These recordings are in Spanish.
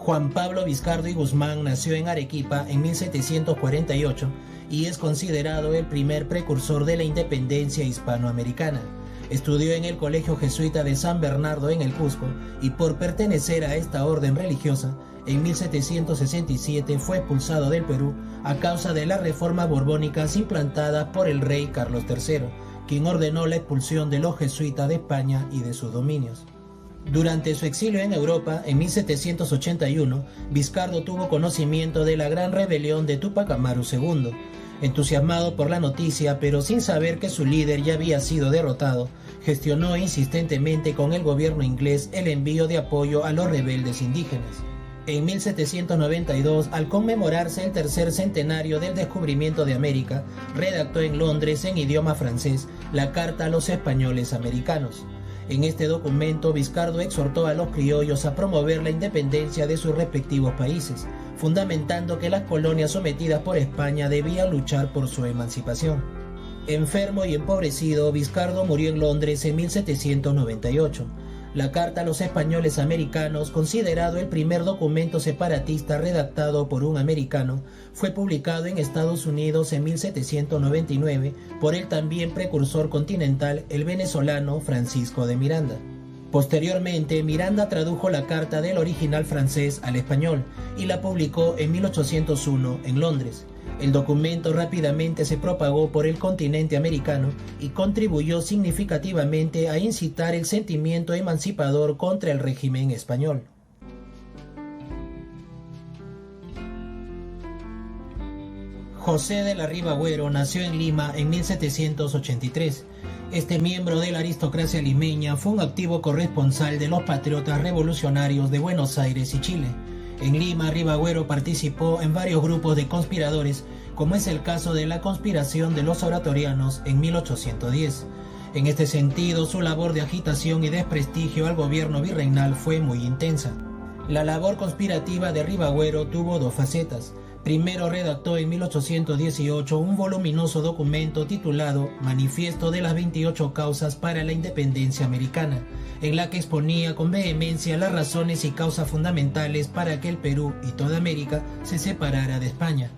Juan Pablo Vizcardo y Guzmán nació en Arequipa en 1748 y es considerado el primer precursor de la independencia hispanoamericana. Estudió en el Colegio Jesuita de San Bernardo en el Cusco y por pertenecer a esta orden religiosa, en 1767 fue expulsado del Perú a causa de las reformas borbónicas implantadas por el rey Carlos III, quien ordenó la expulsión de los jesuitas de España y de sus dominios. Durante su exilio en Europa, en 1781, Vizcardo tuvo conocimiento de la gran rebelión de Túpac Amaru II. Entusiasmado por la noticia, pero sin saber que su líder ya había sido derrotado, gestionó insistentemente con el gobierno inglés el envío de apoyo a los rebeldes indígenas. En 1792, al conmemorarse el tercer centenario del descubrimiento de América, redactó en Londres en idioma francés la Carta a los Españoles Americanos. En este documento, Vizcardo exhortó a los criollos a promover la independencia de sus respectivos países, fundamentando que las colonias sometidas por España debían luchar por su emancipación. Enfermo y empobrecido, Vizcardo murió en Londres en 1798. La Carta a los Españoles Americanos, considerado el primer documento separatista redactado por un americano, fue publicado en Estados Unidos en 1799 por el también precursor continental, el venezolano Francisco de Miranda. Posteriormente, Miranda tradujo la carta del original francés al español y la publicó en 1801 en Londres. El documento rápidamente se propagó por el continente americano y contribuyó significativamente a incitar el sentimiento emancipador contra el régimen español. José de la Riva Agüero nació en Lima en 1783. Este miembro de la aristocracia limeña fue un activo corresponsal de los patriotas revolucionarios de Buenos Aires y Chile. En Lima, Riva Agüero participó en varios grupos de conspiradores, como es el caso de la conspiración de los oratorianos en 1810. En este sentido, su labor de agitación y desprestigio al gobierno virreinal fue muy intensa. La labor conspirativa de Riva Agüero tuvo dos facetas. Primero, redactó en 1818 un voluminoso documento titulado Manifiesto de las 28 causas para la independencia americana, en la que exponía con vehemencia las razones y causas fundamentales para que el Perú y toda América se separara de España.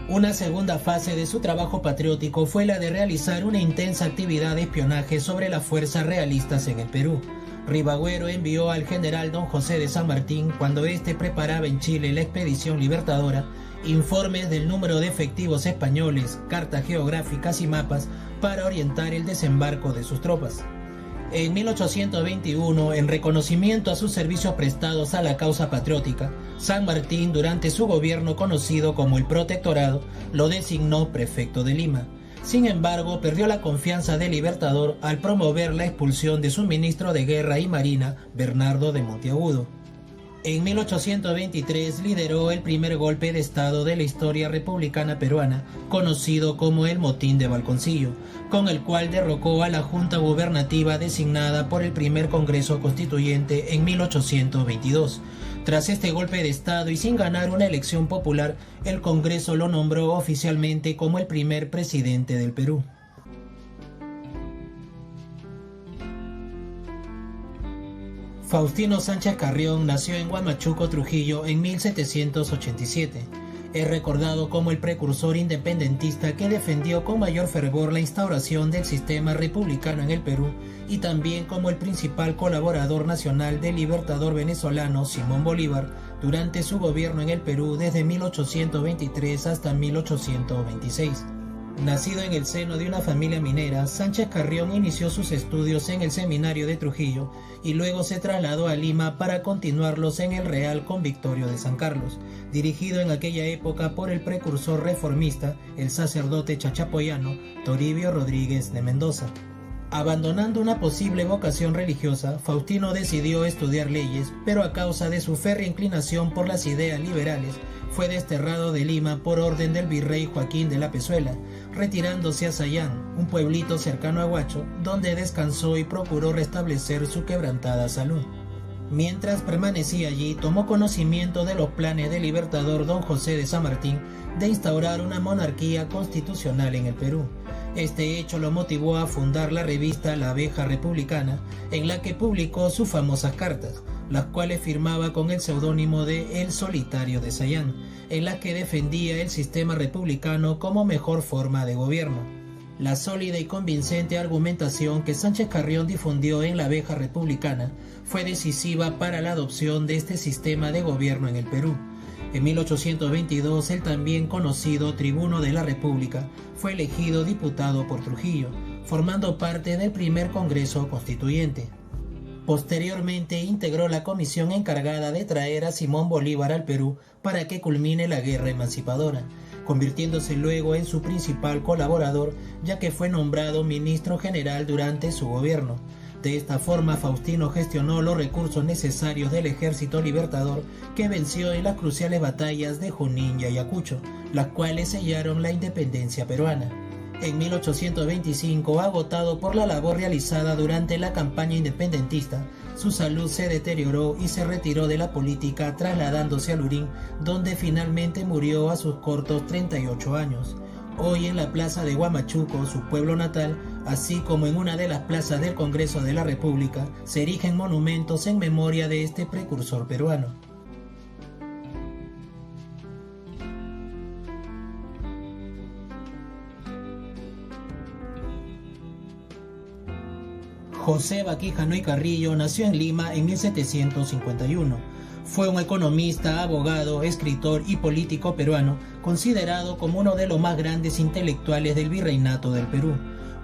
Una segunda fase de su trabajo patriótico fue la de realizar una intensa actividad de espionaje sobre las fuerzas realistas en el Perú. Riva Agüero envió al general don José de San Martín, cuando éste preparaba en Chile la expedición libertadora, informes del número de efectivos españoles, cartas geográficas y mapas para orientar el desembarco de sus tropas. En 1821, en reconocimiento a sus servicios prestados a la causa patriótica, San Martín, durante su gobierno conocido como el Protectorado, lo designó prefecto de Lima. Sin embargo, perdió la confianza del Libertador al promover la expulsión de su ministro de Guerra y Marina, Bernardo de Monteagudo. En 1823 lideró el primer golpe de Estado de la historia republicana peruana, conocido como el Motín de Balconcillo, con el cual derrocó a la Junta Gubernativa designada por el primer Congreso Constituyente en 1822. Tras este golpe de Estado y sin ganar una elección popular, el Congreso lo nombró oficialmente como el primer presidente del Perú. Faustino Sánchez Carrión nació en Huamachuco, Trujillo, en 1787. Es recordado como el precursor independentista que defendió con mayor fervor la instauración del sistema republicano en el Perú y también como el principal colaborador nacional del libertador venezolano Simón Bolívar durante su gobierno en el Perú desde 1823 hasta 1826. Nacido en el seno de una familia minera, Sánchez Carrión inició sus estudios en el Seminario de Trujillo y luego se trasladó a Lima para continuarlos en el Real Convictorio de San Carlos, dirigido en aquella época por el precursor reformista, el sacerdote chachapoyano Toribio Rodríguez de Mendoza. Abandonando una posible vocación religiosa, Faustino decidió estudiar leyes, pero a causa de su férrea inclinación por las ideas liberales, fue desterrado de Lima por orden del virrey Joaquín de la Pezuela, retirándose a Sayán, un pueblito cercano a Huacho, donde descansó y procuró restablecer su quebrantada salud. Mientras permanecía allí, tomó conocimiento de los planes del libertador don José de San Martín de instaurar una monarquía constitucional en el Perú. Este hecho lo motivó a fundar la revista La Abeja Republicana, en la que publicó sus famosas cartas, las cuales firmaba con el seudónimo de El Solitario de Sayán, en las que defendía el sistema republicano como mejor forma de gobierno. La sólida y convincente argumentación que Sánchez Carrión difundió en La Abeja Republicana fue decisiva para la adopción de este sistema de gobierno en el Perú. En 1822, el también conocido Tribuno de la República fue elegido diputado por Trujillo, formando parte del primer Congreso Constituyente. Posteriormente integró la comisión encargada de traer a Simón Bolívar al Perú para que culmine la guerra emancipadora, convirtiéndose luego en su principal colaborador, ya que fue nombrado ministro general durante su gobierno. De esta forma, Faustino gestionó los recursos necesarios del Ejército Libertador, que venció en las cruciales batallas de Junín y Ayacucho, las cuales sellaron la independencia peruana. En 1825, agotado por la labor realizada durante la campaña independentista, su salud se deterioró y se retiró de la política, trasladándose a Lurín, donde finalmente murió a sus cortos 38 años. Hoy en la plaza de Huamachuco, su pueblo natal, así como en una de las plazas del Congreso de la República, se erigen monumentos en memoria de este precursor peruano. José Baquijano y Carrillo nació en Lima en 1751. Fue un economista, abogado, escritor y político peruano, considerado como uno de los más grandes intelectuales del virreinato del Perú.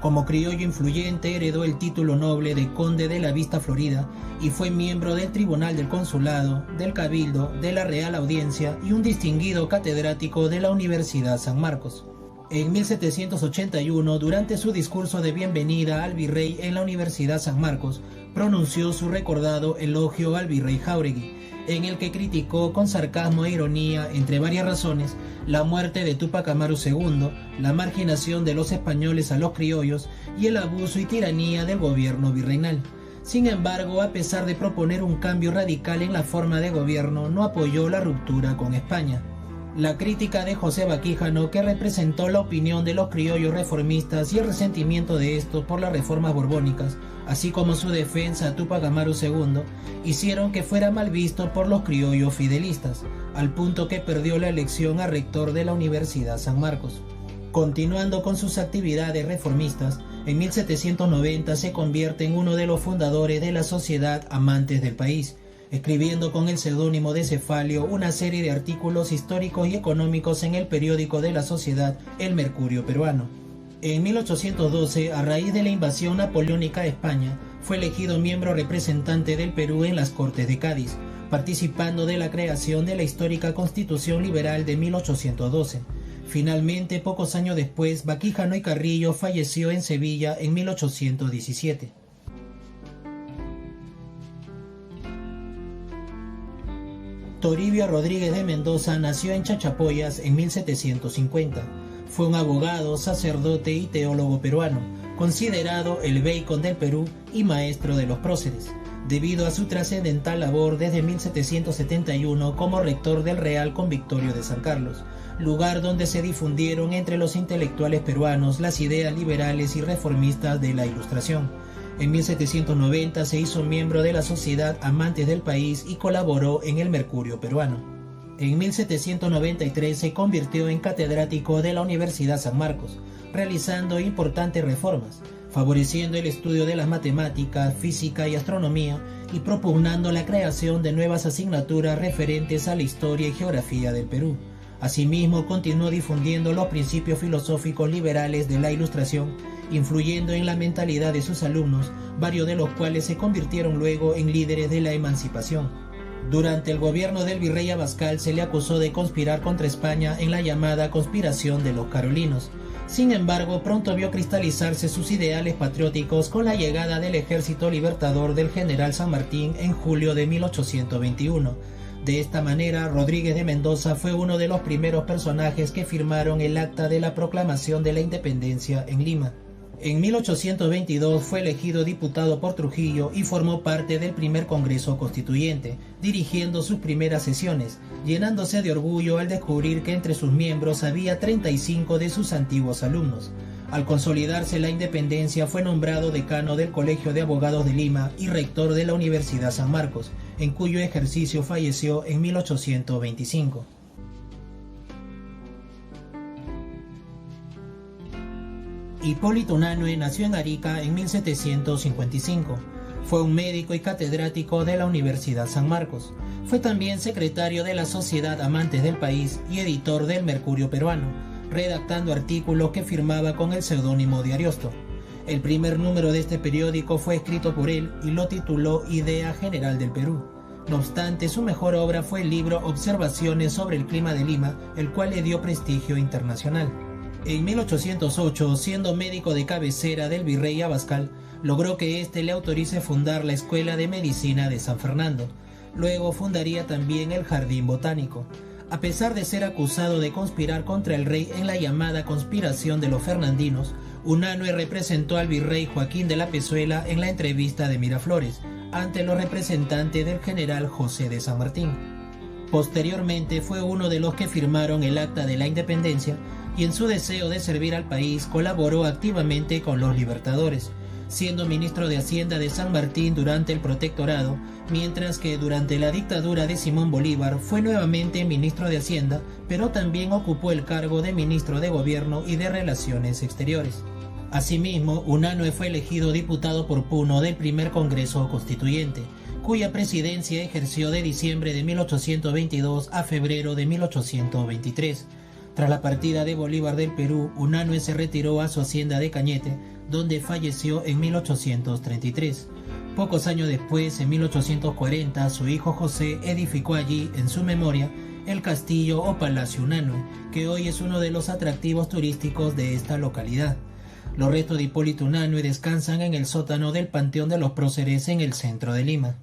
Como criollo influyente, heredó el título noble de Conde de la Vista Florida y fue miembro del Tribunal del Consulado, del Cabildo, de la Real Audiencia y un distinguido catedrático de la Universidad San Marcos. En 1781, durante su discurso de bienvenida al virrey en la Universidad San Marcos, pronunció su recordado elogio al virrey Jáuregui, en el que criticó con sarcasmo e ironía, entre varias razones, la muerte de Túpac Amaru II, la marginación de los españoles a los criollos y el abuso y tiranía del gobierno virreinal. Sin embargo, a pesar de proponer un cambio radical en la forma de gobierno, no apoyó la ruptura con España. La crítica de José Baquijano, que representó la opinión de los criollos reformistas y el resentimiento de estos por las reformas borbónicas, así como su defensa a Túpac Amaru II, hicieron que fuera mal visto por los criollos fidelistas, al punto que perdió la elección a rector de la Universidad San Marcos. Continuando con sus actividades reformistas, en 1790 se convierte en uno de los fundadores de la Sociedad Amantes del País, escribiendo con el seudónimo de Cefalio una serie de artículos históricos y económicos en el periódico de la sociedad El Mercurio Peruano. En 1812, a raíz de la invasión napoleónica a España, fue elegido miembro representante del Perú en las Cortes de Cádiz, participando de la creación de la histórica Constitución Liberal de 1812. Finalmente, pocos años después, Baquijano y Carrillo falleció en Sevilla en 1817. Toribio Rodríguez de Mendoza nació en Chachapoyas en 1750. Fue un abogado, sacerdote y teólogo peruano, considerado el Bacon del Perú y maestro de los próceres, debido a su trascendental labor desde 1771 como rector del Real Convictorio de San Carlos, lugar donde se difundieron entre los intelectuales peruanos las ideas liberales y reformistas de la Ilustración. En 1790 se hizo miembro de la Sociedad Amantes del País y colaboró en el Mercurio Peruano. En 1793 se convirtió en catedrático de la Universidad San Marcos, realizando importantes reformas, favoreciendo el estudio de las matemáticas, física y astronomía y propugnando la creación de nuevas asignaturas referentes a la historia y geografía del Perú. Asimismo, continuó difundiendo los principios filosóficos liberales de la Ilustración, influyendo en la mentalidad de sus alumnos, varios de los cuales se convirtieron luego en líderes de la emancipación. Durante el gobierno del virrey Abascal se le acusó de conspirar contra España en la llamada conspiración de los Carolinos. Sin embargo, pronto vio cristalizarse sus ideales patrióticos con la llegada del Ejército Libertador del general San Martín en julio de 1821. De esta manera, Rodríguez de Mendoza fue uno de los primeros personajes que firmaron el acta de la proclamación de la independencia en Lima. En 1822 fue elegido diputado por Trujillo y formó parte del primer Congreso Constituyente, dirigiendo sus primeras sesiones, llenándose de orgullo al descubrir que entre sus miembros había 35 de sus antiguos alumnos. Al consolidarse la independencia fue nombrado decano del Colegio de Abogados de Lima y rector de la Universidad San Marcos, en cuyo ejercicio falleció en 1825. Hipólito Unanue nació en Arica en 1755. Fue un médico y catedrático de la Universidad San Marcos. Fue también secretario de la Sociedad Amantes del País y editor del Mercurio Peruano, redactando artículos que firmaba con el seudónimo de Ariosto. El primer número de este periódico fue escrito por él y lo tituló Idea General del Perú. No obstante, su mejor obra fue el libro Observaciones sobre el clima de Lima, el cual le dio prestigio internacional. En 1808, siendo médico de cabecera del virrey Abascal, logró que éste le autorice fundar la Escuela de Medicina de San Fernando. Luego fundaría también el Jardín Botánico. A pesar de ser acusado de conspirar contra el rey en la llamada conspiración de los fernandinos, Unanue representó al virrey Joaquín de la Pezuela en la entrevista de Miraflores, ante los representantes del general José de San Martín. Posteriormente fue uno de los que firmaron el Acta de la Independencia y en su deseo de servir al país colaboró activamente con los libertadores, siendo ministro de Hacienda de San Martín durante el protectorado, mientras que durante la dictadura de Simón Bolívar fue nuevamente ministro de Hacienda, pero también ocupó el cargo de ministro de Gobierno y de Relaciones Exteriores. Asimismo, Unanue fue elegido diputado por Puno del primer Congreso Constituyente, cuya presidencia ejerció de diciembre de 1822 a febrero de 1823. Tras la partida de Bolívar del Perú, Unanue se retiró a su hacienda de Cañete, donde falleció en 1833. Pocos años después, en 1840, su hijo José edificó allí, en su memoria, el castillo o Palacio Unanue, que hoy es uno de los atractivos turísticos de esta localidad. Los restos de Hipólito Unanue descansan en el sótano del Panteón de los Próceres en el centro de Lima.